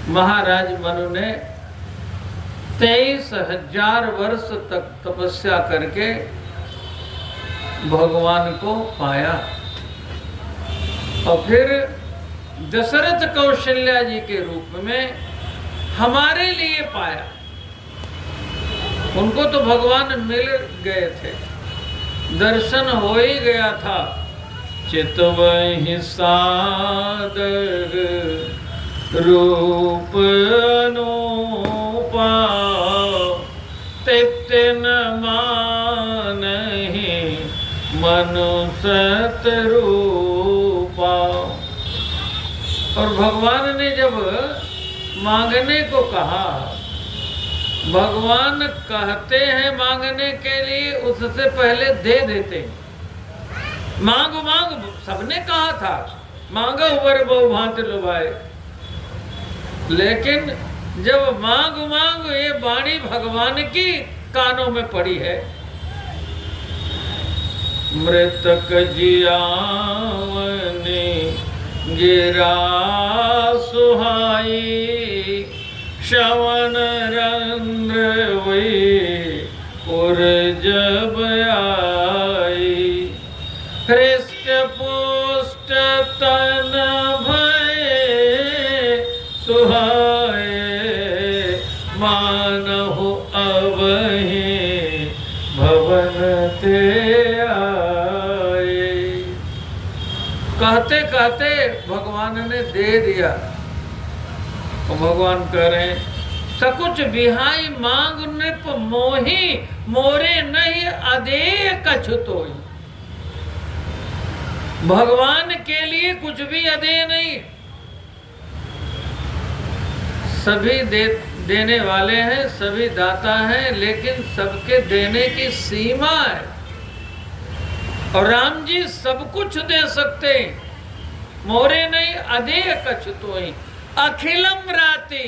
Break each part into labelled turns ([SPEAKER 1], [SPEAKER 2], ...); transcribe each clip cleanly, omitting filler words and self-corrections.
[SPEAKER 1] महाराज मनु ने 23,000 वर्ष तक तपस्या करके भगवान को पाया और फिर दशरथ कौशल्या जी के रूप में हमारे लिए पाया। उनको तो भगवान मिल गए थे, दर्शन हो ही गया था। चितवहि सादर रूप अनूपा, तृप्त न मानहि मनु सत रूपा। और भगवान ने जब मांगने को कहा, भगवान कहते हैं मांगने के लिए, उससे पहले दे देते। मांगो मांगो सबने कहा था, मांगो वर बहु भांति लुभाए, लेकिन जब मांग मांग ये वाणी भगवान की कानों में पड़ी है। मृतक जियावने गिरा सुहाई, श्रवण रंध्र वे पुर जब आई, हृष्ट पुष्ट तन भय सुहाए, मानहु अबहि भवन ते आए। कहते कहते भगवान ने दे दिया। और भगवान कह रहे हैं, सकुच बिहाई मांग नृप मोही, मोरे नहीं अदेय कछुतोई। भगवान के लिए कुछ भी अदेय नहीं, सभी देने वाले हैं, सभी दाता हैं, लेकिन सबके देने की सीमा है। और राम जी सब कुछ दे सकते हैं, मोरे नहीं अदेय कछुतोई। अखिलम राति,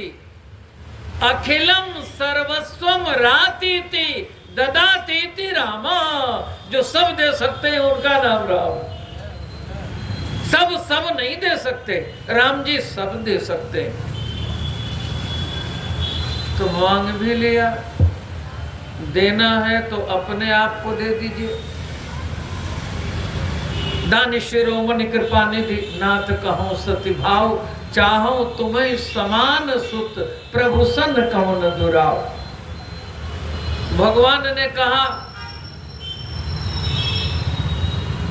[SPEAKER 1] अखिलम सर्वस्वम रातीति ददातीति रामा। जो सब दे सकते हैं उनका नाम राम। सब नहीं दे सकते, राम जी सब दे सकते हैं। तो मांग भी लिया, देना है तो अपने आप को दे दीजिए। दानिशिरोमणि कृपा निधि नाथ कहो सति भाव, चाहो तुम्हें समान सुत प्रभु सन कौन दुराव। भगवान ने कहा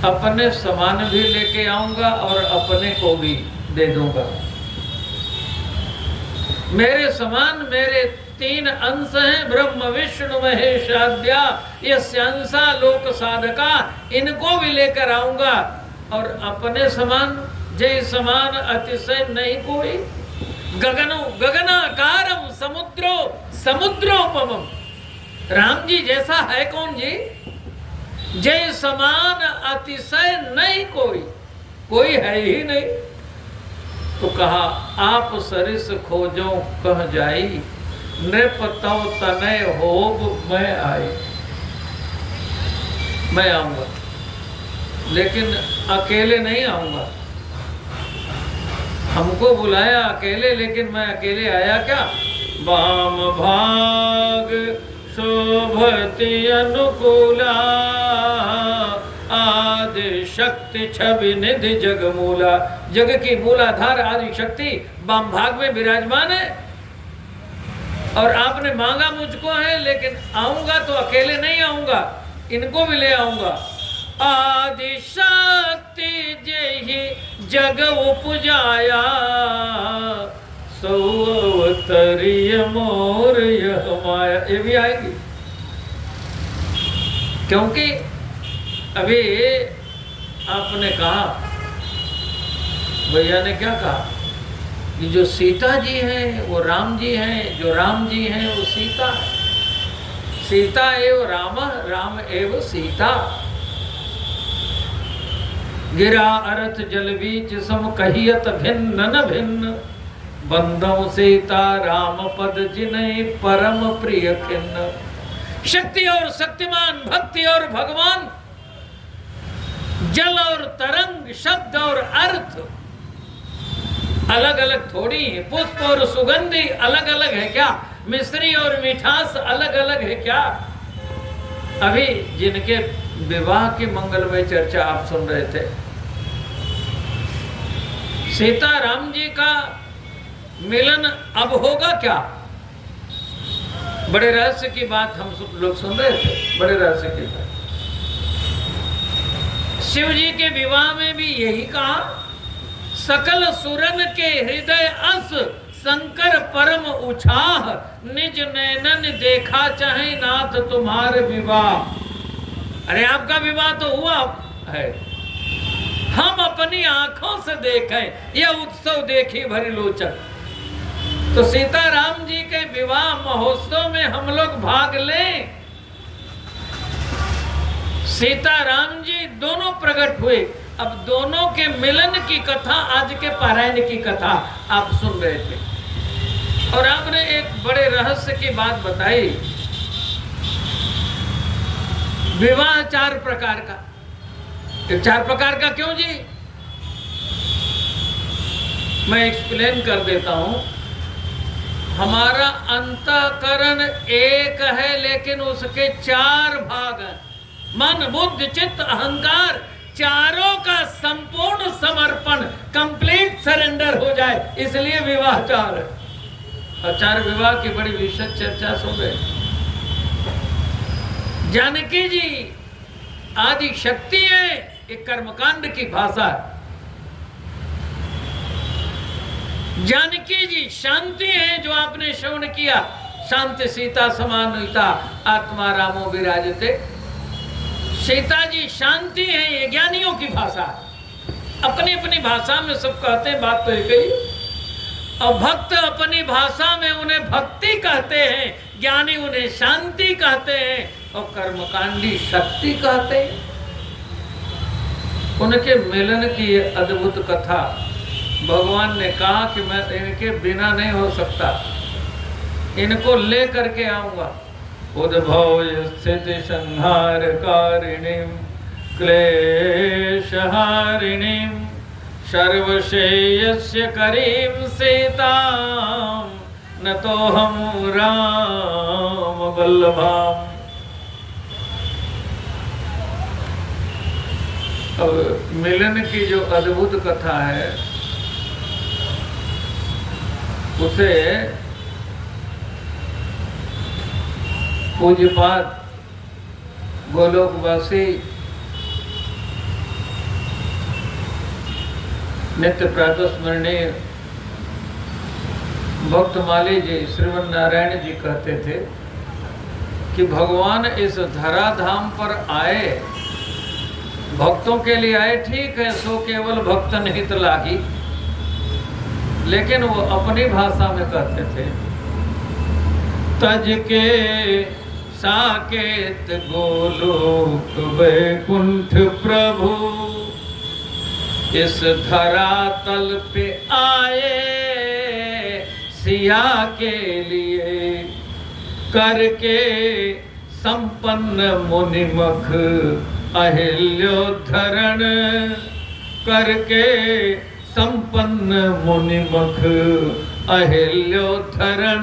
[SPEAKER 1] अपने समान भी लेके आऊंगा और अपने को भी दे दूंगा। मेरे समान मेरे 3 अंश हैं, ब्रह्म विष्णु महेश आद्या, ये अंशा लोक साधका, इनको भी लेकर आऊंगा। और अपने समान जय समान अतिशय नहीं कोई। गगनो गगनाकारम समुद्रो समुद्रोपमम। राम जी जैसा है कौन जी? जय समान अतिशय नहीं कोई है ही नहीं। तो कहा आप सरिस खोजो कह जाई, नृप तव तनय होब मैं आई। मैं आऊंगा लेकिन अकेले नहीं आऊंगा। हमको बुलाया अकेले, लेकिन मैं अकेले आया क्या? वाम भाग शोभति अनुकूला, आदि शक्ति छवि निधि जगमूला। जग की मूलाधार आदि शक्ति वाम भाग में विराजमान है। और आपने मांगा मुझको है, लेकिन आऊंगा तो अकेले नहीं आऊंगा, इनको भी ले आऊंगा। आदि शक्ति जेहि जग उपजाया, सो अवतरिय मोर यह माया। ये भी आएगी, क्योंकि अभी आपने कहा, भैया ने क्या कहा कि जो सीता जी हैं वो राम जी हैं, जो राम जी हैं वो सीता है। सीता एव राम, राम एव सीता। गिरा अरथ जल बीच सम कहियत भिन्न न भिन्न, बंदौ सीता राम पद जिन्हें परम प्रिय खिन्न। शक्ति और शक्तिमान, भक्ति और भगवान, जल और तरंग, शब्द और अर्थ, अलग अलग थोड़ी है। पुष्प और सुगंधी अलग अलग है क्या? मिश्री और मिठास अलग अलग है क्या? अभी जिनके विवाह की मंगलमय चर्चा आप सुन रहे थे, सीता राम जी का मिलन अब होगा क्या? बड़े रहस्य की बात हम सब लोग सुन रहे थे, बड़े रहस्य की बात। शिव जी के विवाह में भी यही कहा, सकल सुरन के हृदय अस शंकर परम उछाह, निज नैनन देखा चाहे नाथ तुम्हारे विवाह। अरे आपका विवाह तो हुआ है, हम अपनी आंखों से देखें यह उत्सव देखी भरी लोचन। तो सीता राम जी के विवाह महोत्सव में हम लोग भाग लें। सीता राम जी दोनों प्रकट हुए। अब दोनों के मिलन की कथा, आज के पारायण की कथा आप सुन रहे थे, और आपने एक बड़े रहस्य की बात बताई। विवाह 4 प्रकार का। 4 प्रकार का क्यों जी? मैं एक्सप्लेन कर देता हूं। हमारा अंतःकरण एक है, लेकिन उसके 4 भाग हैं। मन, बुद्धि, चित्त, अहंकार, चारों का संपूर्ण समर्पण, कंप्लीट सरेंडर हो जाए, इसलिए विवाह 4 है। और 4 विवाह की बड़ी विशद चर्चा सुन रहे। जानकी जी आदि शक्ति है, एक कर्मकांड की भाषा है। जानकी जी शांति है, जो आपने श्रवण किया, शांति सीता समानुता आत्मा रामो विराजते। सीता जी शांति है, ये ज्ञानियों की भाषा है। अपनी अपनी भाषा में सब कहते हैं, बात तो एक ही। और भक्त अपनी भाषा में उन्हें भक्ति कहते हैं, ज्ञानी उन्हें शांति कहते हैं, और कर्मकांडी शक्ति कहते हैं। उनके मिलन की ये अद्भुत कथा भगवान ने कहा कि मैं इनके बिना नहीं हो सकता, इनको ले करके आऊंगा। उद्भव स्थिति संहार कारिणीं क्लेशहारिणीं सर्वश्रेयस्य करीं सीतां नतोऽहं राम वल्लभाम्। अब मिलन की जो अद्भुत कथा है, उसे पूज्यपाद गोलोकवासी नित्य प्रातस्मरणीय भक्तमाली जी श्रीमन नारायण जी कहते थे कि भगवान इस धराधाम पर आए, भक्तों के लिए आए, ठीक है, सो केवल भक्त निहित लागी, लेकिन वो अपनी भाषा में कहते थे, तज के साकेत गोलोक वैकुंठ प्रभु इस धरातल पे आए सिया के लिए, करके संपन्न मुनिमख अहिल्योद्धरण, करके संपन्न मुनिमख अहिल्योद्धरण,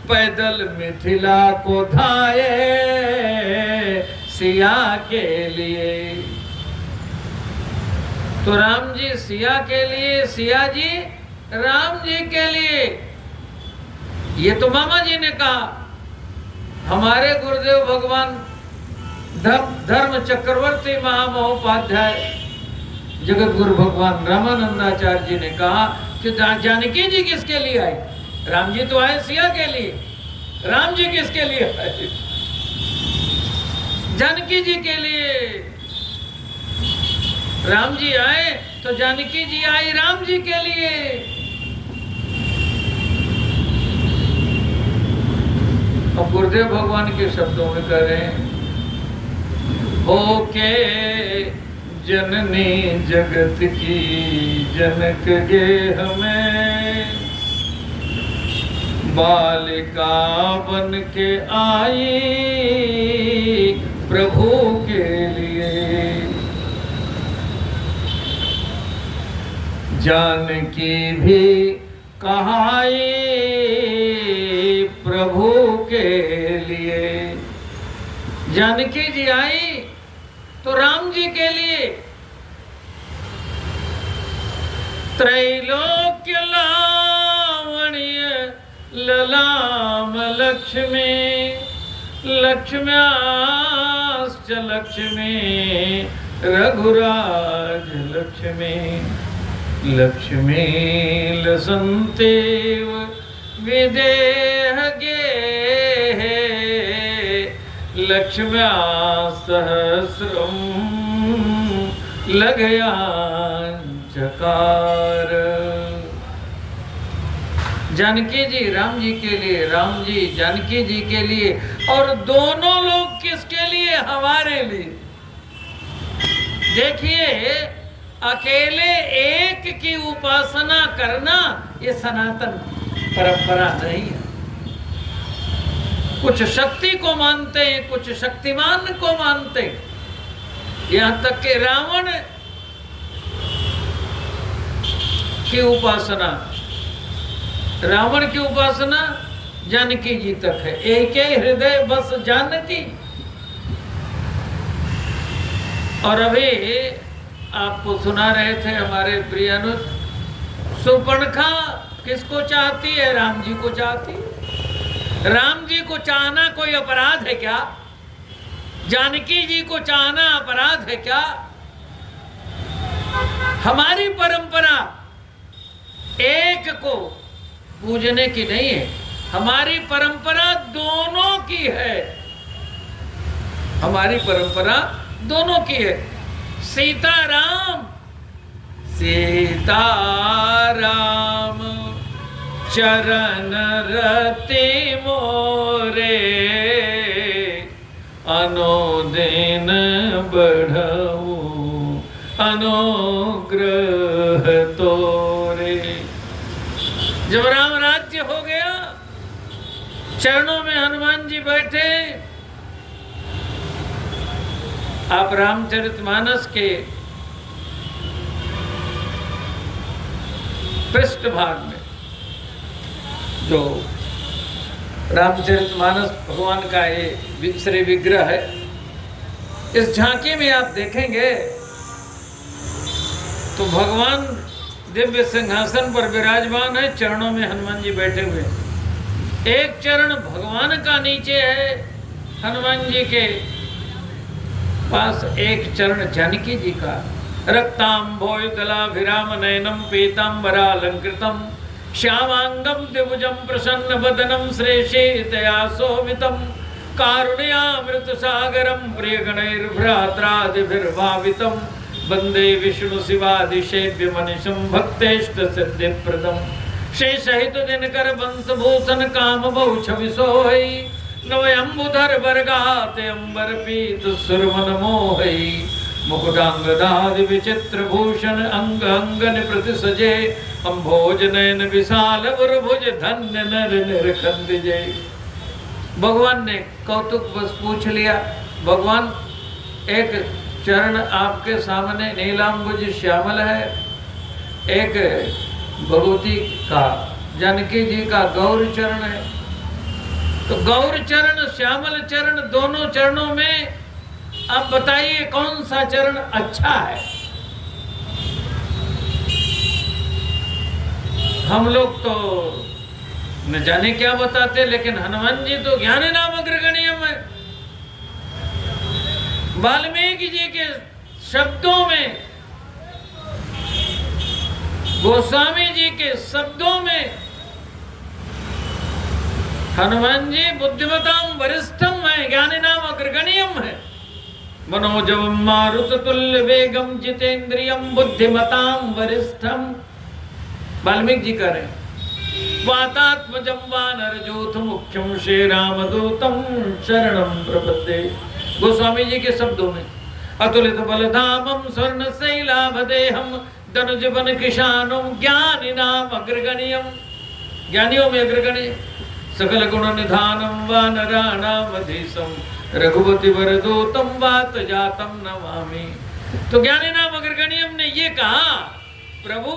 [SPEAKER 1] पैदल मिथिला को धाये सिया के लिए। तो राम जी सिया के लिए, सिया जी राम जी के लिए। ये तो मामा जी ने कहा। हमारे गुरुदेव भगवान धर्म चक्रवर्ती महामहोपाध्याय जगत गुरु भगवान रामानंदाचार्य जी ने कहा कि जानकी जी किसके लिए आए? राम जी तो आए सिया के लिए, राम जी किसके लिए आए? जानकी जी के लिए। राम जी आए तो जानकी जी आई राम जी के लिए। अब गुरुदेव भगवान के शब्दों में कह रहे हैं, होके जननी जगत की जनक गे हमें, बालिका बन के आई प्रभु के लिए। जानकी भी कहाई प्रभु के लिए। जानकी जी आई तो राम जी के लिए। त्रैलोक्य लावण्य ललाम लक्ष्मी, लक्ष्म्याश्च लक्ष्मी रघुराज लक्ष्मी, लक्ष्मी लसन्तेव विदेहगे, लक्ष्म्या सहस्रम लगयाचकार। जानकी जी राम जी के लिए, राम जी जानकी जी के लिए, और दोनों लोग किसके लिए? हमारे लिए। देखिए, अकेले एक की उपासना करना ये सनातन परंपरा नहीं है। कुछ शक्ति को मानते हैं, कुछ शक्तिमान को मानते हैं। यहां तक कि रावण की उपासना, रावण की उपासना जानकी जी तक है। एक हृदय बस जानकी। और अभी आपको सुना रहे थे हमारे प्रिय अनुज, सुपर्णखा किसको चाहती है? राम जी को चाहती है। राम जी को चाहना कोई अपराध है क्या? जानकी जी को चाहना अपराध है क्या? हमारी परंपरा एक को पूजने की नहीं है, हमारी परंपरा दोनों की है। हमारी परंपरा दोनों की है। सीताराम, सीताराम चरण रति मोरे, अनुदिन बढ़ऊ अनुग्रह तोरे। जब राम राज्य हो गया, चरणों में हनुमान जी बैठे। आप रामचरितमानस के पृष्ठभाग में जो रामचरितमानस भगवान का ये श्री विग्रह है, इस झांकी में आप देखेंगे तो भगवान दिव्य सिंहासन पर विराजमान है, चरणों में हनुमान जी बैठे हुए। एक चरण भगवान का नीचे है हनुमान जी के पास, एक चरण जानकी जी का। रक्तांभोजदलाभिराम नयनम पीतांबरालंकृतम, श्यामांगम द्विभुजं प्रसन्न वदनं श्रेषेतया शोभितं, कारुण्यामृत सागरं प्रियगणैर्भ्रात्रादिभिर्भावितं, वंदे विष्णु शिवादिसेव्य मनीषं भक्तेष्ट सिद्धिप्रदं। शेषहित दिनकर वंशभूषण काम बहु छविसोहै, नवयंबुधर बरगाते अंबर पीत सुरमन मोहै, मुकुटांगदादि विचित्र भूषण अंग अंगन प्रति सजे, अम्भोज नयन विशाल बुरभुज धन्य नर निरखंदिजे। भगवान ने कौतुक बस पूछ लिया। भगवान एक चरण आपके सामने नीलांबुज श्यामल है, एक भगवती का जानकी जी का गौर चरण है। तो गौर चरण श्यामल चरण, दोनों चरणों में आप बताइए कौन सा चरण अच्छा है? हम लोग तो न जाने क्या बताते, लेकिन हनुमान जी तो ज्ञानी नाम अग्रगण्यम है। वाल्मीकि जी के शब्दों में, गोस्वामी जी के शब्दों में हनुमान जी बुद्धिमताम वरिष्ठम है, ज्ञानी नाम अग्रगण्यम है। मनोजवम मारुत तुल्य वेगम जितेंद्रियम बुद्धिमताम वरिष्ठम। वाल्मीकि जी कह रहे वातात्मजं वानरजोथ मुख्यम श्री रामदूतम शरणं प्रपद्ये। गोस्वामी जी के शब्दों में अतुलित बलधामम स्वर्ण शैलाभदेहम धनुजबन किशानम ज्ञानी नाम अग्रगण्यम, ज्ञानियों में अग्रगण्य। सकल गुण निधानम वानराणाम अधीशम रघुपति वरदूतम वात जातम नमामि। तो ज्ञानी नाम अग्रगण्यम ने ये कहा, प्रभु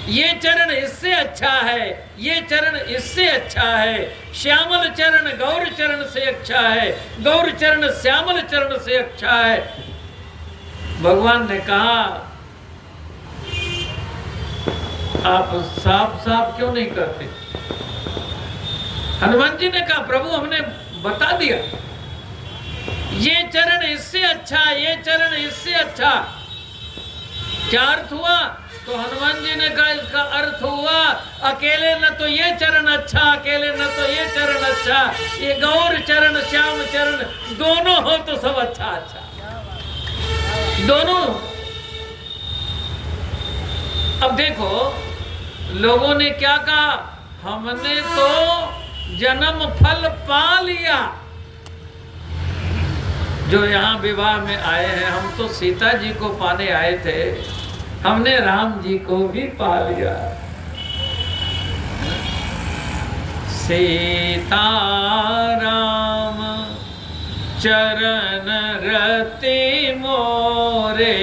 [SPEAKER 1] ये चरण इससे अच्छा है, ये चरण इससे अच्छा है, श्यामल चरण गौर चरण से अच्छा है, गौर चरण श्यामल चरण से अच्छा है। भगवान ने कहा आप साफ साफ क्यों नहीं करते? हनुमान जी ने कहा प्रभु हमने बता दिया, ये चरण इससे अच्छा, ये चरण इससे अच्छा। क्या अर्थ हुआ? तो हनुमान जी ने कहा इसका अर्थ हुआ अकेले न तो ये चरण अच्छा, अकेले न तो ये चरण अच्छा, ये गौर चरण श्याम चरण दोनों हो तो सब अच्छा अच्छा, दोनों। अब देखो लोगों ने क्या कहा, हमने तो जन्म फल पा लिया। जो यहाँ विवाह में आए हैं, हम तो सीता जी को पाने आए थे, हमने राम जी को भी पा लिया। सीता राम चरण रति मोरे,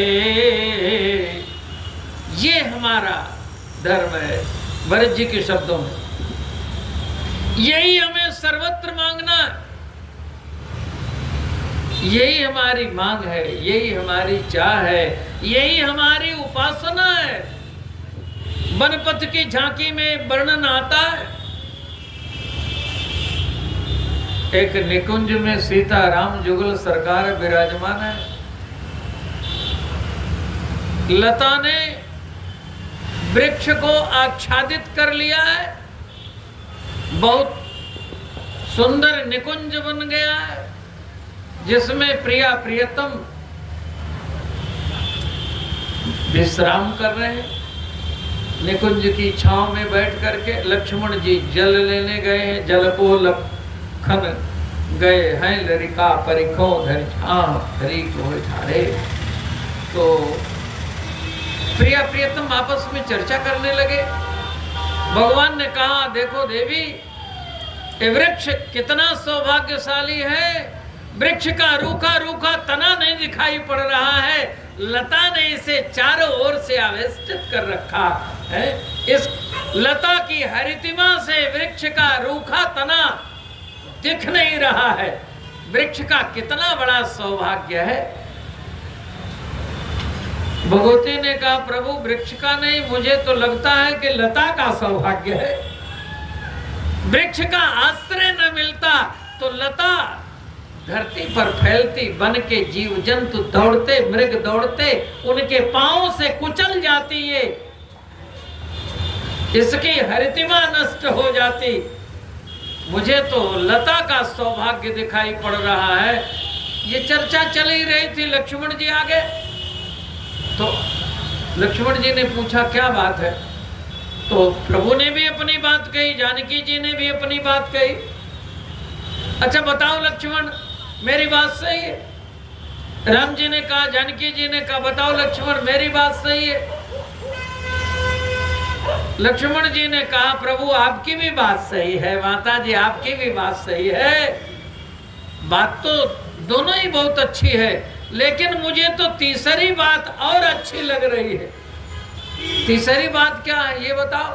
[SPEAKER 1] ये हमारा धर्म है। भरत जी के शब्दों में यही हमें सर्वत्र मांगना है, यही हमारी मांग है, यही हमारी चाह है, यही हमारी उपासना है। बनपथ की झांकी में वर्णन आता है, एक निकुंज में सीता राम जुगल सरकार विराजमान है। लता ने वृक्ष को आच्छादित कर लिया है, बहुत सुंदर निकुंज बन गया है, जिसमें प्रिया प्रियतम विश्राम कर रहे हैं। निकुंज की छांव में बैठ करके लक्ष्मण जी जल लेने गए हैं, जल को लखन गए हैं लरिका परिखों धरि छांव धरि को ठाड़े। तो प्रिया प्रियतम आपस में चर्चा करने लगे। भगवान ने कहा देखो देवी, ये वृक्ष कितना सौभाग्यशाली है, वृक्ष का रूखा रूखा तना नहीं दिखाई पड़ रहा है, लता ने इसे चारों ओर से आवेष्टित कर रखा है। इस लता की हरितिमा से वृक्ष का रूखा तना दिख नहीं रहा है। वृक्ष का कितना बड़ा सौभाग्य है। भगवती ने कहा प्रभु वृक्ष का नहीं, मुझे तो लगता है कि लता का सौभाग्य है। वृक्ष का आश्रय न मिलता तो लता धरती पर फैलती, बन के जीव जंतु दौड़ते, मृग दौड़ते उनके पांव से कुचल जाती है, इसकी हरितिमा नष्ट हो जाती। मुझे तो लता का सौभाग्य दिखाई पड़ रहा है। ये चर्चा चल ही रही थी, लक्ष्मण जी आ गए। तो लक्ष्मण जी ने पूछा क्या बात है? तो प्रभु ने भी अपनी बात कही, जानकी जी ने भी अपनी बात कही। अच्छा बताओ लक्ष्मण, मेरी बात सही है? राम जी ने कहा, जानकी जी ने कहा बताओ लक्ष्मण मेरी बात सही है? लक्ष्मण जी ने कहा प्रभु आपकी भी बात सही है, माता जी आपकी भी बात सही है। बात तो दोनों ही बहुत अच्छी है, लेकिन मुझे तो तीसरी बात और अच्छी लग रही है। तीसरी बात क्या है ये बताओ?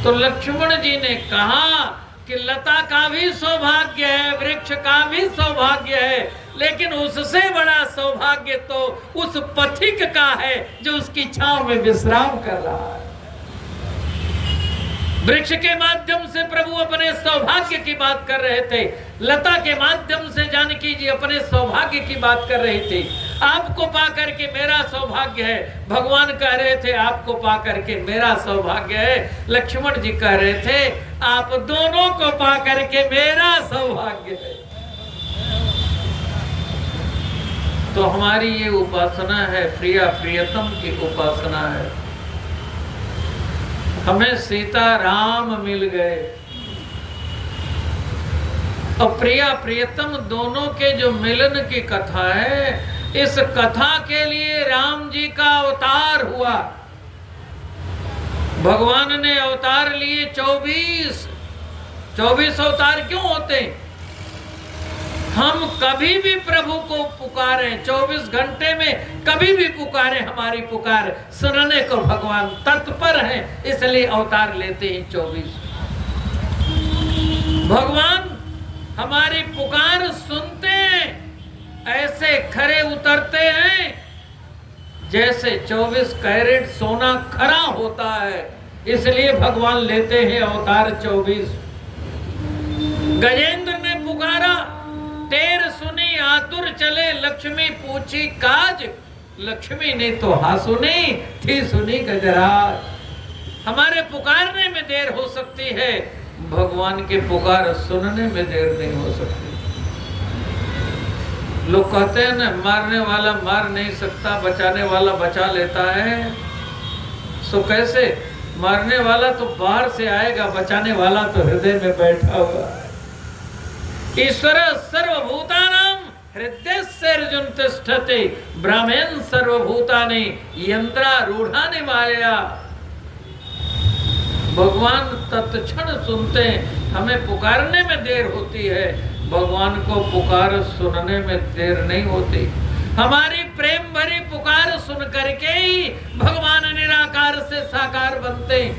[SPEAKER 1] तो लक्ष्मण जी ने कहा कि लता का भी सौभाग्य है, वृक्ष का भी सौभाग्य है, लेकिन उससे बड़ा सौभाग्य तो उस पथिक का है जो उसकी छांव में विश्राम कर रहा है। वृक्ष के माध्यम से प्रभु अपने सौभाग्य की बात कर रहे थे, लता के माध्यम से जानकी जी अपने सौभाग्य की बात कर रही थी। आपको पा करके मेरा सौभाग्य है, भगवान कह रहे थे आपको पा करके मेरा सौभाग्य है। लक्ष्मण जी कह रहे थे आप दोनों को पा करके मेरा सौभाग्य है। तो हमारी ये उपासना है, प्रिया प्रियतम की उपासना है। हमें सीता राम मिल गए और प्रिया प्रियतम दोनों के जो मिलन की कथा है, इस कथा के लिए राम जी का अवतार हुआ। भगवान ने अवतार लिए 24 अवतार क्यों होते हैं? हम कभी भी प्रभु को पुकारें, 24 घंटे में कभी भी पुकारें, हमारी पुकार सुनने को भगवान तत्पर हैं, इसलिए अवतार लेते हैं 24। भगवान हमारी पुकार सुनते हैं, ऐसे खरे उतरते हैं जैसे 24 कैरेट सोना खरा होता है, इसलिए भगवान लेते हैं अवतार 24। गजेंद्र ने पुकारा, टेर सुनी आतुर चले, लक्ष्मी पूछी काज, लक्ष्मी ने तो हाँ सुनी थी, सुनी गजराज। हमारे पुकारने में देर हो सकती है, भगवान के पुकार सुनने में देर नहीं हो सकती। लोग कहते हैं ना, मारने वाला मार नहीं सकता, बचाने वाला बचा लेता है। सो कैसे? मारने वाला तो बाहर से आएगा, बचाने वाला तो हृदय में बैठा हुआ है। ईश्वर सर्वभूतानां हृदयस्यर्जुन तिष्ठति, ब्राह्मण सर्वभूतानि यंत्रारूढ़ानि मायया। भगवान तत्क्षण सुनते हैं, हमें पुकारने में देर होती है, भगवान को पुकार सुनने में देर नहीं होती। हमारी प्रेम भरी पुकार सुन करके ही भगवान निराकार से साकार बनते हैं।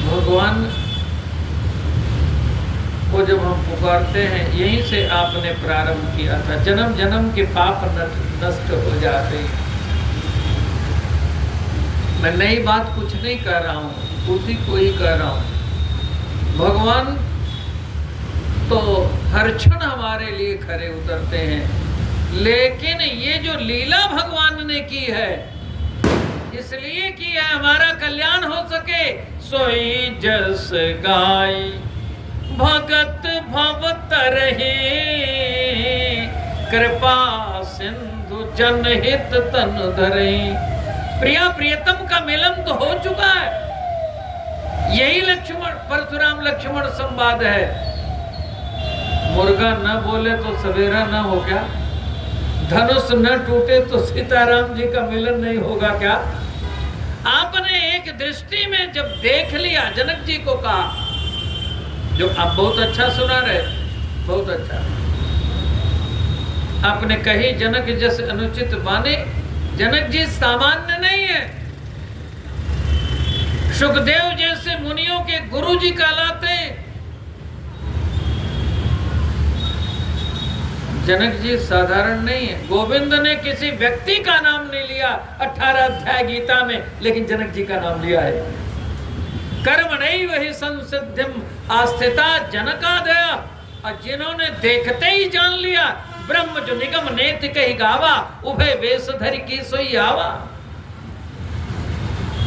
[SPEAKER 1] भगवान को जब हम पुकारते हैं, यहीं से आपने प्रारंभ किया था, जन्म जन्म के पाप नष्ट हो जाते हैं। मैं नई बात कुछ नहीं कह रहा हूँ, उसी को ही कह रहा हूँ। भगवान तो हर क्षण हमारे लिए खरे उतरते हैं, लेकिन ये जो लीला भगवान ने की है, इसलिए कि हमारा कल्याण हो सके। सोई जस गाय भगत भव तरहि, कृपा सिंधु जनहित तन धरहि। प्रिया प्रियतम का मिलन तो हो चुका है, यही लक्ष्मण परशुराम लक्ष्मण संवाद है। मुर्गा न बोले तो सवेरा न हो क्या? धनुष न टूटे तो सीताराम जी का मिलन नहीं होगा क्या? आपने एक दृष्टि में जब देख लिया, जनक जी को कहा, जो आप बहुत अच्छा सुना रहे, बहुत अच्छा। आपने कही जनक जैसे अनुचित बाने, जनक जी सामान्य नहीं है, सुखदेव जैसे मुनियों के गुरु जी कहलाते। जनक जी साधारण नहीं है। गोविंद ने किसी व्यक्ति का नाम नहीं लिया 18 अध्याय गीता में, लेकिन जनक जी का नाम लिया है। कर्म नहीं वही संसिद्धिम आस्थिता जनकादया, और जिन्होंने देखते ही जान लिया, ब्रह्म जो निगम नेति कही गावा, उभय वेशधरि की सोई आवा।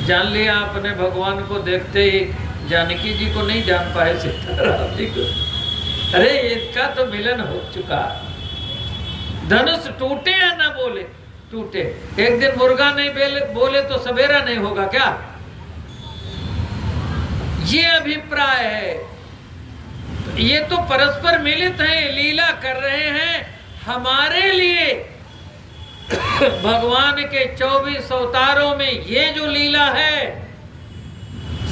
[SPEAKER 1] जान लिया आपने भगवान को देखते ही। जानकी जी को नहीं जान पाए, सीताराम जी को। अरे इसका तो मिलन हो चुका। धनुष टूटे या ना बोले, टूटे। एक दिन मुर्गा नहीं बोले तो सवेरा नहीं होगा क्या? ये अभिप्राय है। ये तो परस्पर मिलित हैं, लीला कर रहे हैं हमारे लिए। भगवान के 24 अवतारों में ये जो लीला है,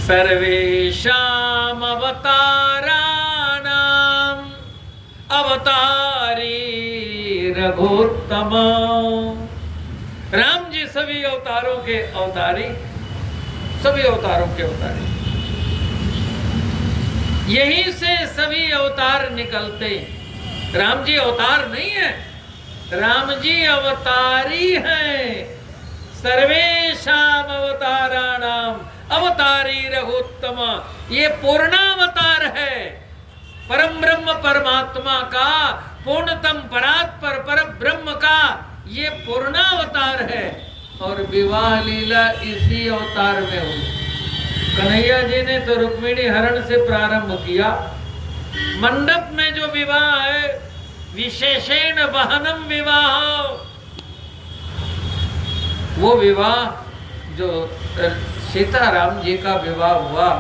[SPEAKER 1] सर्वेशाम अवताराणाम अवतारी रघुत्तम। राम जी सभी अवतारों के अवतारी, सभी अवतारों के अवतारी। यहीं से सभी अवतार निकलते। राम जी अवतार नहीं है, राम जी अवतारी हैं। सर्वेशाम अवताराणाम अवतारी रघुत्तम, ये पूर्णावतार है। परम ब्रह्म परमात्मा का, पूर्णतम परात्पर पर ब्रह्म का ये पूर्णावतार है। और विवाह लीला इसी अवतार में हुई। कन्हैया जी ने तो रुक्मिणी हरण से प्रारंभ किया। मंडप में जो विवाह है, विशेषेण वहनम विवाह, वो विवाह जो सीताराम जी का विवाह हुआ,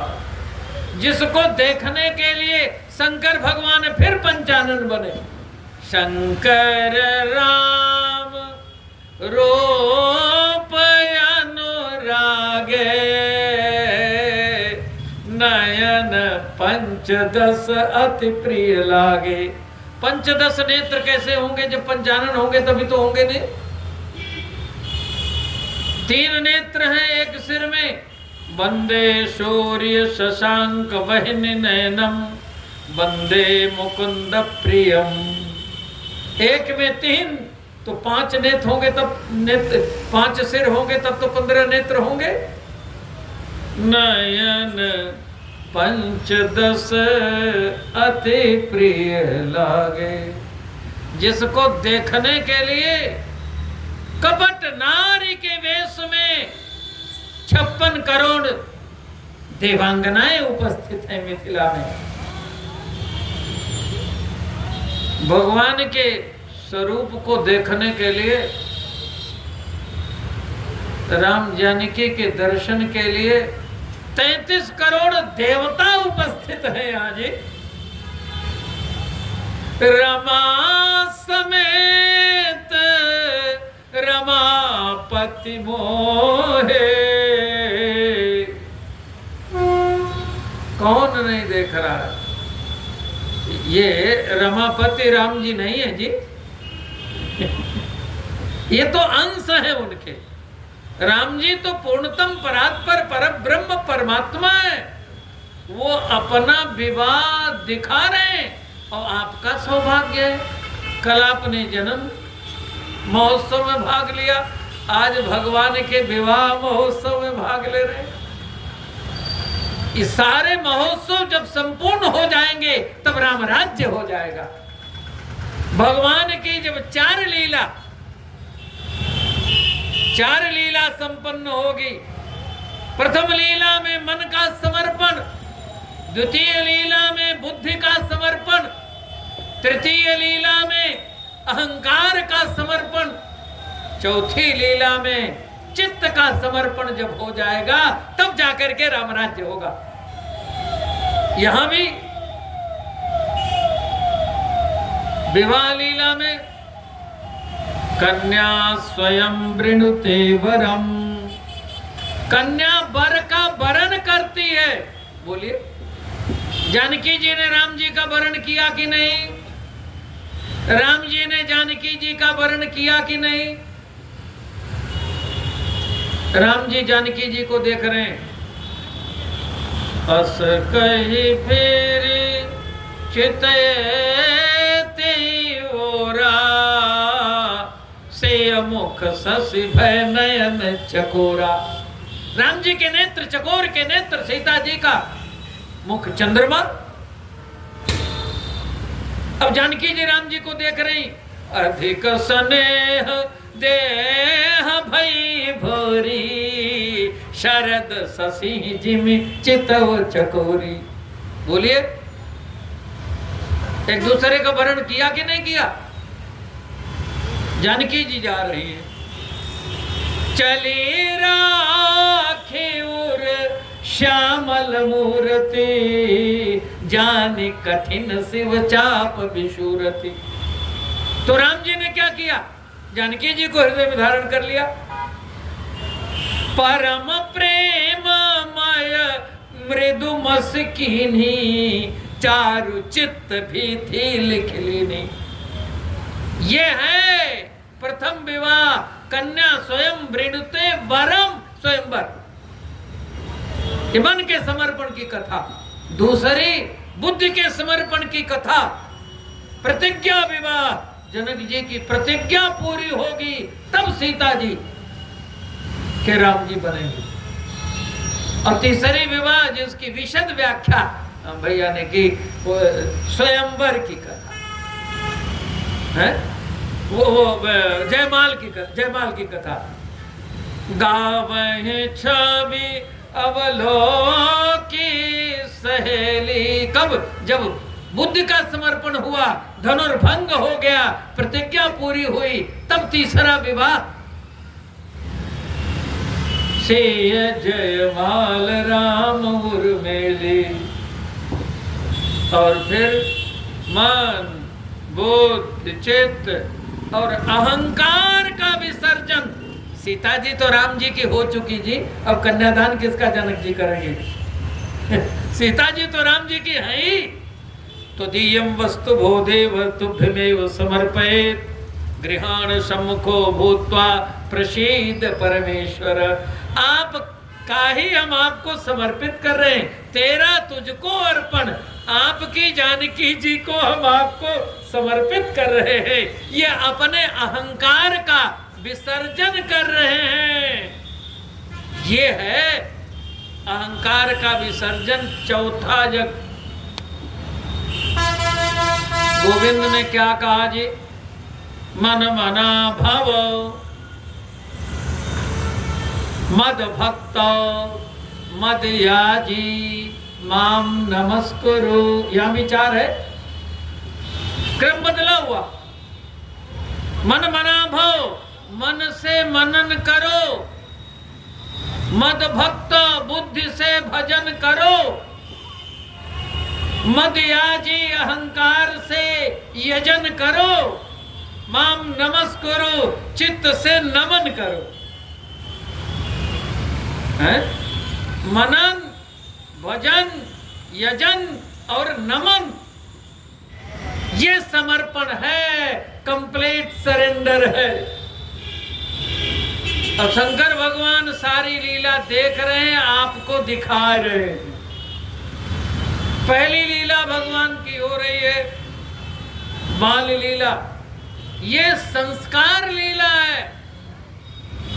[SPEAKER 1] जिसको देखने के लिए शंकर भगवान फिर पंचानन बने। शंकर राम रूप अनुरागे, नयन पंचदश अति प्रिय लागे। पंचदश नेत्र कैसे होंगे? जब पंचानन होंगे तभी तो होंगे नहीं। 3 नेत्र हैं एक सिर में। वंदे शौर्य शशांक वहनि नयनम वंदे मुकुंद प्रियम। एक में 3 तो 5 नेत्र होंगे, तब नेत्र 5 सिर होंगे तब तो 15 नेत्र होंगे। नयन पंचदश अति प्रिय लागे। जिसको देखने के लिए कपट नारी के वेश में 56 करोड़ देवांगनाएं उपस्थित हैं मिथिला में। भगवान के स्वरूप को देखने के लिए, राम जानकी के दर्शन के लिए 33 करोड़ देवता उपस्थित हैं आज। रमा समेत रमापति मोहे। कौन नहीं देख रहा है? ये रमापति राम जी नहीं है जी। ये तो अंश है उनके। राम जी तो पूर्णतम परात्पर परब्रह्म परमात्मा है। वो अपना विवाह दिखा रहे हैं और आपका सौभाग्य है, कल आपने जन्म महोत्सव में भाग लिया, आज भगवान के विवाह महोत्सव में भाग ले रहे हैं। ये सारे महोत्सव जब संपूर्ण हो जाएंगे तब राम राज्य हो जाएगा। भगवान की जब 4 लीला संपन्न होगी। प्रथम लीला में मन का समर्पण, द्वितीय लीला में बुद्धि का समर्पण, तृतीय लीला में अहंकार का समर्पण, चौथी लीला में चित्त का समर्पण जब हो जाएगा तब जाकर के राम राज्य होगा। यहां भी विवाह लीला में कन्या स्वयं वृणुते वरम। कन्या वर का वरण करती है। बोलिए, जानकी जी ने राम जी का वरण किया कि नहीं? राम जी ने जानकी जी का वरण किया कि नहीं? राम जी जानकी जी को देख रहे हैं। अस कही फेरी चितयते ओरा से मुख शशि भय नयन चकोरा। राम जी के नेत्र चकोर के नेत्र, सीता जी का मुख चंद्रमा। अब जानकी जी राम जी को देख रही। अधिक स्नेह देह भई भोरी शरद शशि जिमि चितव चकोरी। बोलिए, एक दूसरे का वर्ण किया कि नहीं किया? जानकी जी जा रही है। चली राखी उर श्यामल मूर्ति जानी कठिन शिव चाप विशूरति। तो राम जी ने क्या किया? जानकी जी को हृदय में धारण कर लिया। परम प्रेममय मृदु मस्किनी चारु चित्त भी थी लिख लीनी। ये है प्रथम विवाह, कन्या स्वयं वृणुते वरम स्वयंवर, मन के समर्पण की कथा। दूसरी बुद्धि के समर्पण की कथा। प्रतिज्ञा विवाह, जनक जी की प्रतिज्ञा पूरी होगी तब सीता जी के राम जी बनेंगे। और तीसरी विवाह जिसकी विशद व्याख्या भैया ने की, वो स्वयंवर की कथा है। वो जयमाल की कथा। गावहि छवि अवलोकी सहेली। कब? जब बुद्धि का समर्पण हुआ, धनुर्भंग हो गया, प्रतिज्ञा पूरी हुई, तब तीसरा विवाह। सेय जयमाल राम उर्मिली। और फिर मन, बुद्धि, चित्त और अहंकार का विसर्जन। सीता जी तो राम जी की हो चुकी जी, अब कन्यादान किसका जनक जी करेंगे? सीता जी तो राम जी की है ही। तो दीयम वस्तु भोदेव तुभ्यमेव समर्पयेत् गृहाण सम्मुखो भूत्वा प्रसीद परमेश्वर। आप का ही हम आपको समर्पित कर रहे हैं, तेरा तुझको अर्पण, आपकी जानकी जी को हम आपको समर्पित कर रहे हैं। ये अपने अहंकार का विसर्जन कर रहे हैं। ये है अहंकार का विसर्जन। चौथा जग गोविंद ने क्या कहा जी? मन मना भव मद भक्त मद याजी माम नमस्कुरु। यहां विचार है, क्रम बदला हुआ। मन मना भव, मन से मनन करो, मद भक्त बुद्धि से भजन करो, मद याजी अहंकार से यजन करो, माम नमस्कुरु चित्त से नमन करो। है? मनन, भजन, यजन और नमन, ये समर्पण है, कंप्लीट सरेंडर है। अब शंकर भगवान सारी लीला देख रहे हैं, आपको दिखा रहे हैं। पहली लीला भगवान की हो रही है बाल लीला, ये संस्कार लीला है।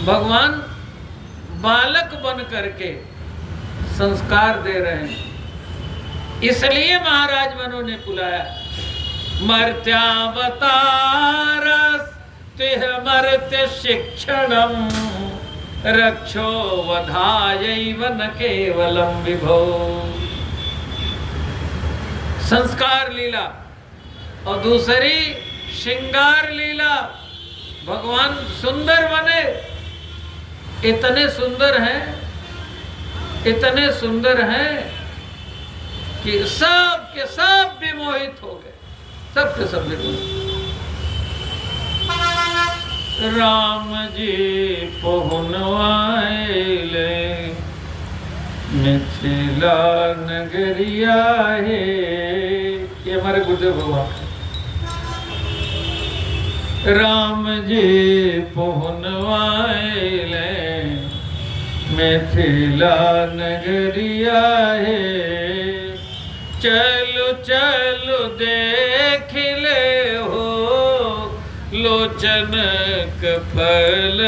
[SPEAKER 1] भगवान बालक बन करके संस्कार दे रहे हैं, इसलिए महाराज मनु ने बुलाया। मर्त्यावतारस तिह मर्त्य शिक्षणम रक्षो वधायैव न केवलम विभो। संस्कार लीला और दूसरी श्रृंगार लीला। भगवान सुंदर बने, इतने सुंदर हैं, इतने सुंदर हैं कि सब के सब विमोहित हो गए, सब के सब विमोहित। राम जी पहुँचवाए मिथिला नगरिया है। ये हमारे गुरुदेव भगवान। राम जी पहुँचवाए मिथिला नगरिया है। चलो चलो देख ले हो लोचन फल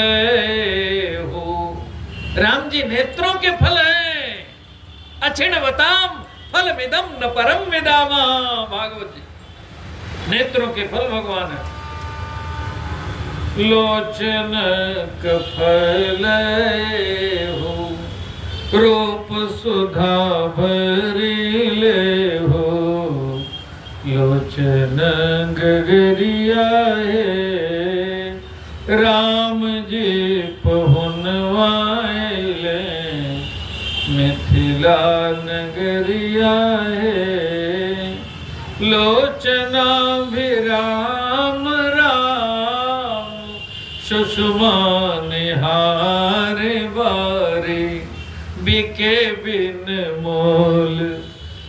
[SPEAKER 1] हो। राम जी नेत्रों के फल हैं। अक्षिणवताम फलमिदं न परम विदामा। भागवत जी नेत्रों के फल भगवान है। लोचन फल हो रूप सुधा भरिले हो। लोचन गगरिया है। राम जी पहुँचवाए मिथिला नगरिया है। लोचना भी राम राम सुषमा निहार बारे। बिके बिन मोल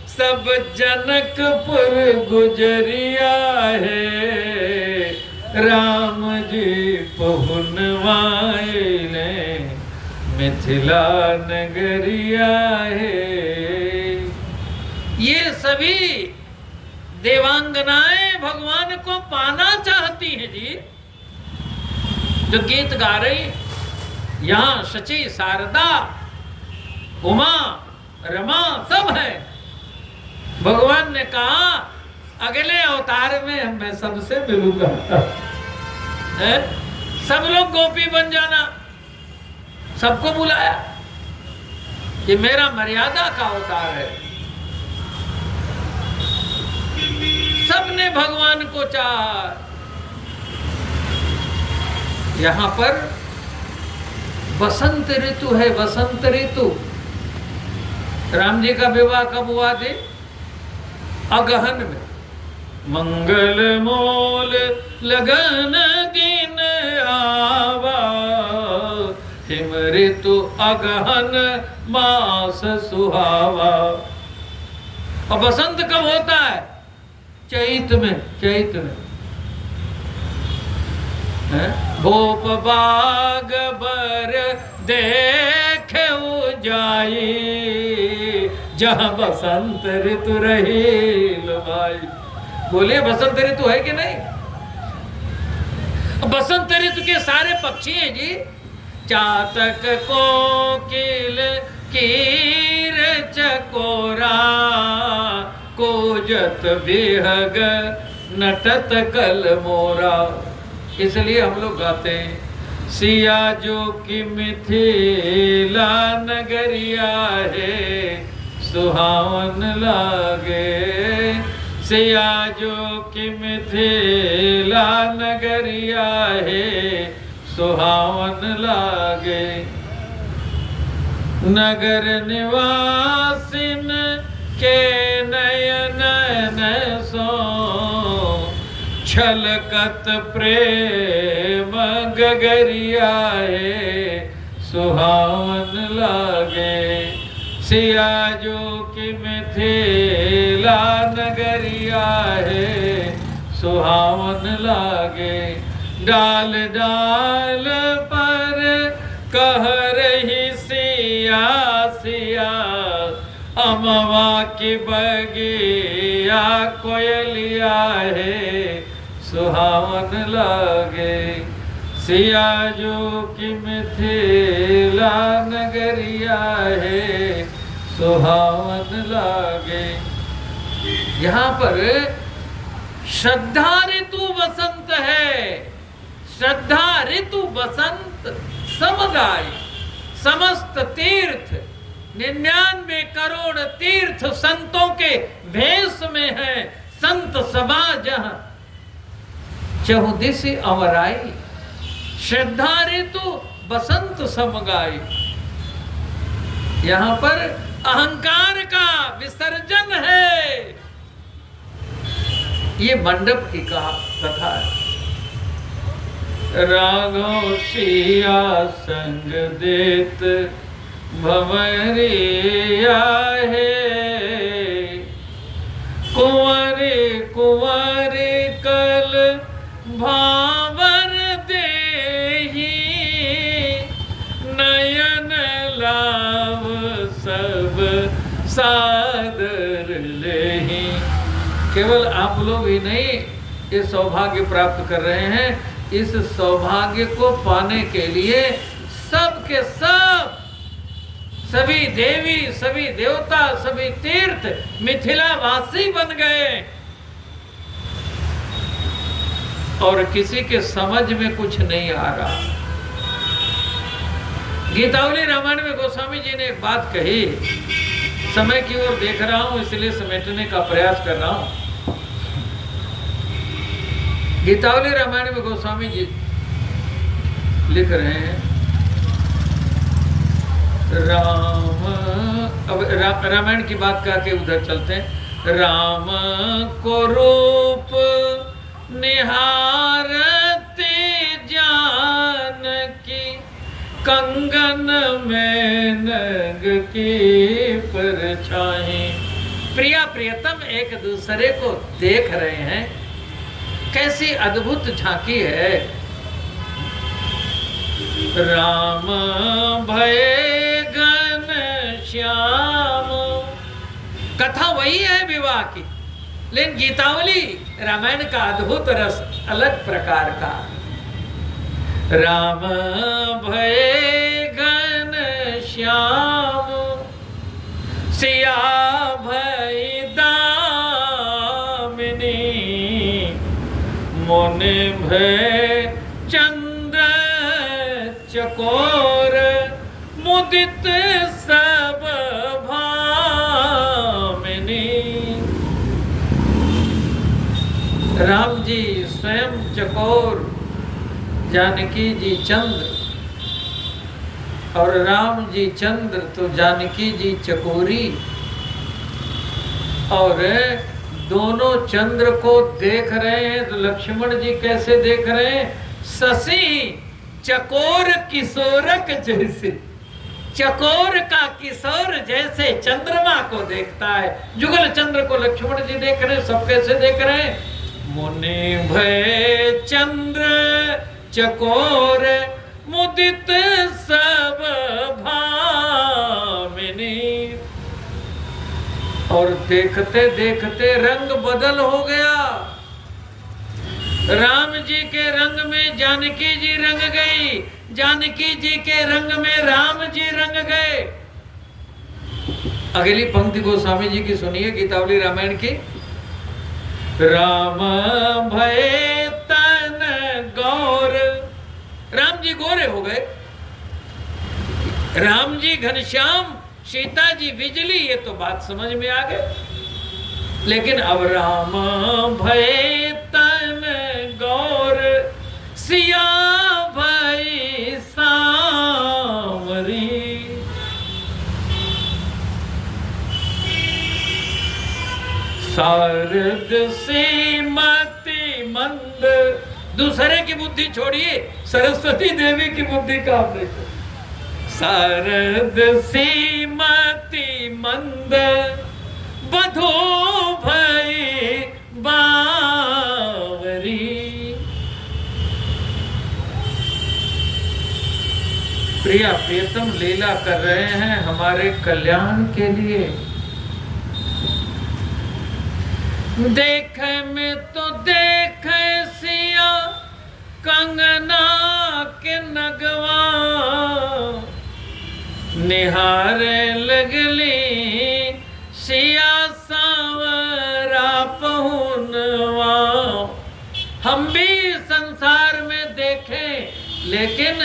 [SPEAKER 1] सब जनकपुर गुजरिया है। राम जी पहुँचवाए मिथिला नगरिया है। ये सभी देवांगनाएं भगवान को पाना चाहती हैं जी। जो गीत गा रही, यहाँ शची, शारदा, उमा, रमा सब है। भगवान ने कहा अगले अवतार में मैं सबसे मिलूंगा। सब लोग गोपी बन जाना। सबको बुलाया। ये मेरा मर्यादा का अवतार है। सबने भगवान को चाहा। यहाँ पर वसंत ऋतु है, वसंत ऋतु। राम जी का विवाह कब हुआ थे? अगहन में। मंगल मोल लगन दिन आवा। हिम ऋतु अगहन मास सुहावा। और बसंत कब होता है? चैत में, चैत में। भूप बाग बर देखे जाई, जहां बसंत ऋतु रही भाई। बोलिए बसंत ऋतु है कि नहीं? बसंत ऋतु के सारे पक्षी हैं जी। चातक कोकिल कीर चकोरा, कोजत बिहग नटत कल मोरा। इसलिए हम लोग गाते हैं, सिया जो की मिथिला नगरिया है, सुहावन लागे। सिया जो की मिथिला नगरिया है, सुहावन लागे। नगर निवासिन के नयन सो, छलकत प्रेम गगरिया है, सुहावन लागे। सिया जो की मिथिला नगरिया है, सुहावन लागे। डाल डाल पर कह रही सिया सिया, अमवा की बगिया कोयलिया है, सुहावन लागे। सिया जो की मिथिला नगरिया है, सुहावन लागे। यहाँ पर श्रद्धा ऋतु बसंत है, श्रद्धा ऋतु बसंत समगाई। समस्त तीर्थ 99 करोड़ तीर्थ संतों के भेष में है। संत सभा जहां चहुदिश अवराई, श्रद्धा ऋतु बसंत समगाई। यहां पर अहंकार का विसर्जन है। ये मंडप की कथा है। राघव सिया संग देत भंवरिया है, कुंवरे कुंवरे कल भावर देही, नयन लाव सब सादर लेही। केवल आप लोग ही नहीं ये सौभाग्य प्राप्त कर रहे हैं, इस सौभाग्य को पाने के लिए सब के सब, सभी देवी, सभी देवता, सभी तीर्थ मिथिला वासी बन गए। और किसी के समझ में कुछ नहीं आ रहा। गीतावली रामायण में गोस्वामी जी ने एक बात कही, समय की ओर देख रहा हूं इसलिए समेटने का प्रयास कर रहा हूं। गीतावली रामायण में गोस्वामी जी लिख रहे हैं, अब रामायण की बात करके उधर चलते हैं। राम को रूप निहारते जानकी, कंगन में नग की परछाई। प्रिया प्रियतम एक दूसरे को देख रहे हैं, कैसी अद्भुत झांकी है। राम भय घन श्याम, कथा वही है विवाह की, लेकिन गीतावली रामायण का अद्भुत रस अलग प्रकार का। राम भय घन श्याम, सिया भय दामिनी, मोने भय चंद्र चकोर, मुदित सब भामिनी। राम जी स्वयं चकोर, जानकी जी चंद्र, और राम जी चंद्र तो जानकी जी चकोरी। और दोनों चंद्र को देख रहे हैं तो लक्ष्मण जी कैसे देख रहे हैं? शशि चकोर किशोरक जैसे। चकोर का किशोर जैसे चंद्रमा को देखता है। जुगल चंद्र को लक्ष्मण जी देख रहे, सब कैसे देख रहे हैं? मुनि भय चंद्र चकोर मुदित सब भामिनी। और देखते देखते रंग बदल हो गया। राम जी के रंग में जानकी जी रंग गई, जानकी जी के रंग में राम जी रंग गए। अगली पंक्ति गोस्वामी जी की सुनिए, गीतावली रामायण की। राम भय तन गौर, राम जी गोरे हो गए, राम जी घनश्याम, सीता जी बिजली, ये तो बात समझ में आ गई। लेकिन अब राम भय तन गौर सिया भई सांवरी। शारद श्रीमती मंद, दूसरे की बुद्धि छोड़िए, सरस्वती देवी की बुद्धि काम देखो। शारद श्रीमती मंद बधो भई बावरी। प्रिया प्रियतम लीला कर रहे हैं हमारे कल्याण के लिए। देखे में तो देखे सिया कंगना के नगवा, निहारे लगली सिया सांवरा पहुनवा। हम भी संसार में देखें लेकिन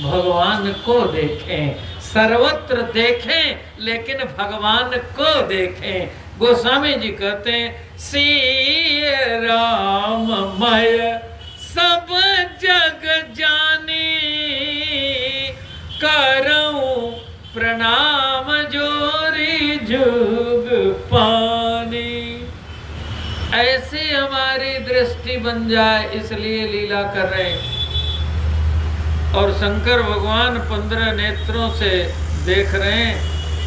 [SPEAKER 1] भगवान को देखें, सर्वत्र देखें लेकिन भगवान को देखें। गोस्वामी जी कहते हैं सिय राममय सब जग जानी, करऊं प्रणाम जोरी जुग पानी। ऐसी हमारी दृष्टि बन जाए, इसलिए लीला कर रहे हैं। और शंकर भगवान 15 नेत्रों से देख रहे हैं,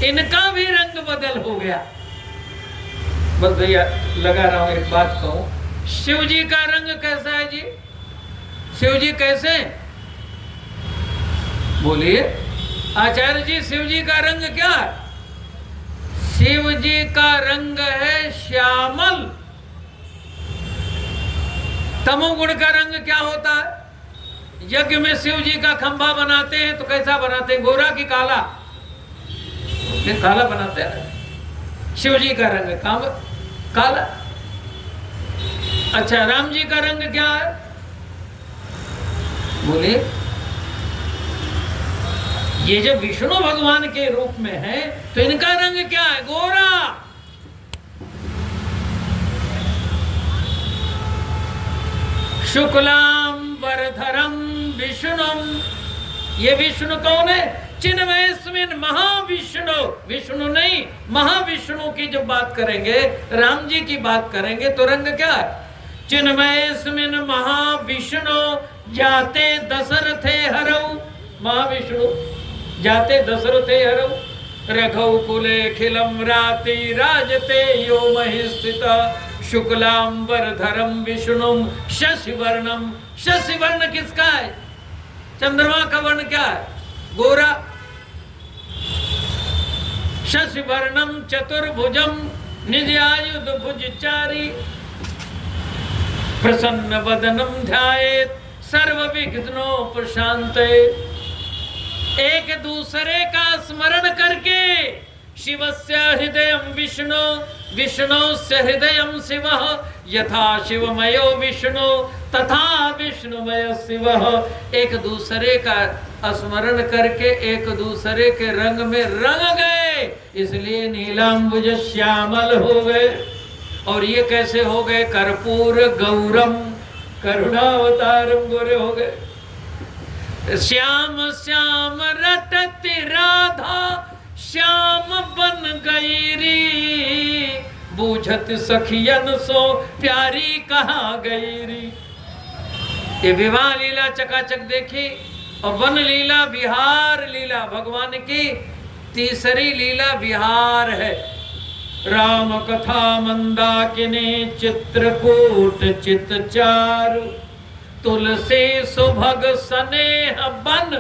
[SPEAKER 1] इनका भी रंग बदल हो गया। बस भैया लगा रहा हूं, एक बात कहूं, शिव जी का रंग कैसा है जी? शिव जी कैसे? बोलिए आचार्य जी, शिव जी का रंग क्या है? शिव जी का रंग है श्यामल। तमोगुण का रंग क्या होता है? यज्ञ में शिव जी का खंभा बनाते हैं तो कैसा बनाते हैं? गोरा की काला? काला बनाते हैं। शिव जी का रंग काला। अच्छा, राम जी का रंग क्या है? बोलिए। ये जब विष्णु भगवान के रूप में है तो इनका रंग क्या है? गोरा। शुक्लाम वरधरम विष्णुम। ये विष्णु कौन है? चिन्मयस्मिन् महाविष्णु। विष्णु नहीं, महाविष्णु की जब बात करेंगे, राम जी की बात करेंगे तो रंग क्या है? चिन्मयस्मिन् महाविष्णु जाते दशरथे हरऊ। महाविष्णु जाते दशरथे हरऊ। रघुकुले खिलम राति राजते यो महिस्थिता। शुक्लांबरधरम विष्णुम शशिवर्णम। शशिवर्ण किसका है? चंद्रमा का वर्ण क्या है? गोरा। शशिवर्णम चतुर्भुजम निजआयुध भुजचारी। प्रसन्न वदनम ध्यायेत सर्व विघ्नोपशांते। एक दूसरे का स्मरण करके शिवस्य हृदयं विष्णु विष्णुस्य हृदयं शिवः। यथा शिवमयो विष्णु तथा विष्णुमय शिवः। एक दूसरे का स्मरण करके एक दूसरे के रंग में रंग गए, इसलिए नीलांबुज श्यामल हो गए। और ये कैसे हो गए? कर्पूर गौरम करुणावतारम, गोरे हो गए। श्याम श्याम रटति राधा श्याम बन गई री। बूझत सखियन सो प्यारी कहाँ गई री। ये विवाह लीला चकाचक देखी। और वन लीला विहार लीला भगवान की तीसरी लीला विहार है। राम कथा मंदाकिनी चित्रकूट चित चारु, तुलसी सुभग स्नेह बन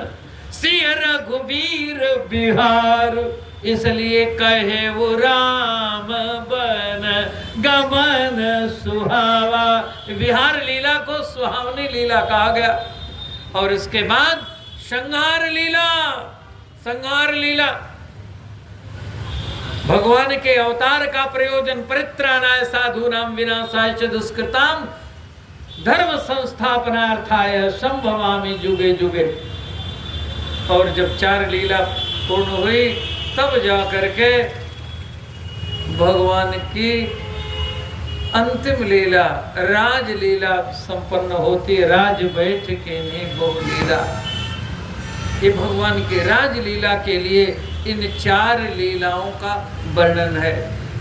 [SPEAKER 1] सिय रघुवीर बिहार। इसलिए कहे वो राम बन गमन सुहावा। विहार लीला को सुहावनी लीला कहा गया। और इसके बाद संहार लीला। संहार लीला भगवान के अवतार का प्रयोजन परित्राणाय साधूनां विनाशाय च दुष्कृतां धर्म संस्थापनार्थाय संभवामि जुगे जुगे। और जब 4 लीला पूर्ण हुई तब जाकर के भगवान की अंतिम लीला राजलीला संपन्न होती है। राज बैठ के नहीं बहु लीला। ये भगवान के राजलीला के लिए इन 4 लीलाओं का वर्णन है।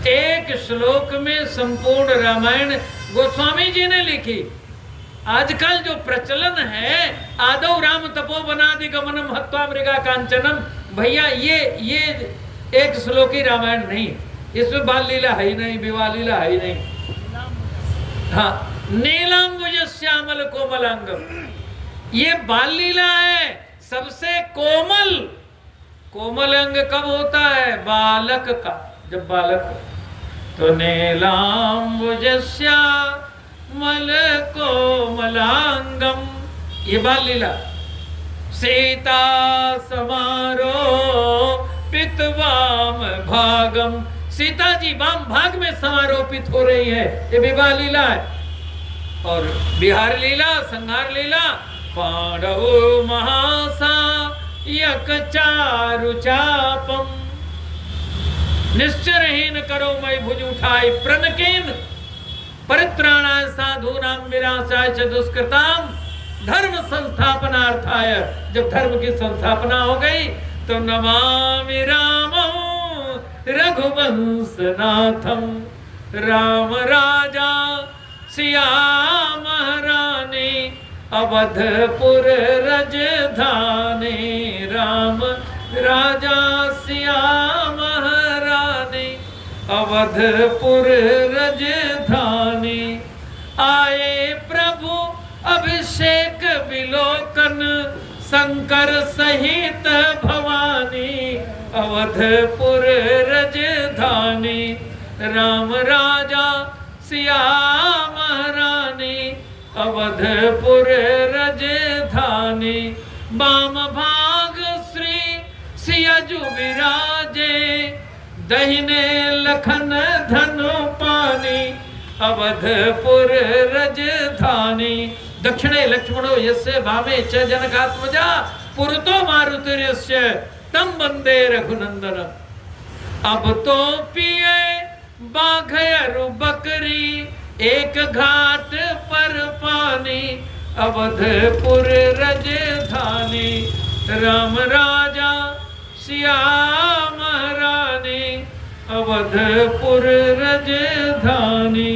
[SPEAKER 1] एक श्लोक में संपूर्ण रामायण गोस्वामी जी ने लिखी। आजकल जो प्रचलन है आदौ राम तपोवनादि गमनम हत्वा मृगा कांचनम, भैया ये एक श्लोकी रामायण नहीं, इसमें बाल लीला है ही नहीं, विवाह लीला है ही नहीं। हाँ, नीलांबुज श्यामल कोमलांगम, ये बाल लीला है। सबसे कोमल कोमल अंग कब होता है? बालक का, जब बालक हो। तो नीलांबुज श्यामल कोमलांगम, ये बाल लीला। सीता समारो पितवाम भागम, सीता जी वाम भाग में समारोपित हो रही है, ये विवाह लीला है। और बिहार लीला, संहार लीला, पांडव महासा यक चारु चापम, निश्चरहीन करो मैं भुज उठाई प्रणकेन परित्राणाय साधूनां विनाशाय च दुष्कृतां धर्म संस्थापनार्थाय। जब धर्म की संस्थापना हो गई तो नमामि रामं रघुवंशनाथम, राम राजा सिया महारानी अवधपुर रजधानी, राम राजा सिया महारानी अवधपुर रजधानी। आए प्रभु अभिषेक विलोकन शंकर सहित भवानी अवधपुर रजधानी, राम राजा सिया महारानी अवधपुर रजधानी। बाम भाग श्री सियाजु विराजे दहिने लखन धनु पानी अवधपुर रजधानी। दक्षिणे लक्ष्मणो यस्य वामे च जनकात्मजा पुरतो मारुतिर्यस्य तम वंदे रघुनंदन। अब तो पिए बाघयरु बकरी एक घाट पर पानी अवधपुर रजधानी, राम राजा सिया महारानी अवधपुर रजधानी।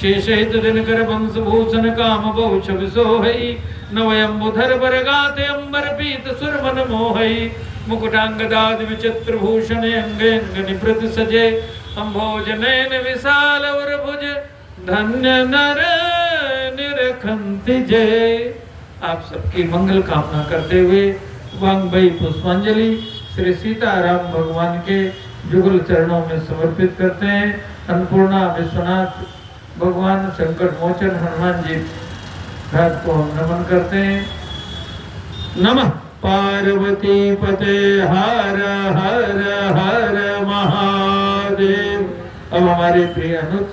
[SPEAKER 1] शेषहित दिनकर वंश भूषण काम बहु छवि सोहई, नवयम्बुधर बरगाते अंबर पीत सुरमन मोहई। मुकुटांगदाद विचित्र भूषण अंगे अंग निभृत सजे, अम्भोज नयन विशाल और भुज धन्य नर निरखंति जय। आप सबकी मंगल कामना करते हुए वांगमयी पुष्पांजलि श्री सीताराम भगवान के जुगल चरणों में समर्पित करते हैं। अन्नपूर्णा विश्वनाथ भगवान, संकट मोचन हनुमान जी घाट को हम नमन करते हैं। नमः पार्वती पते हर हर हर महादेव। अब हमारे प्रिय अनुज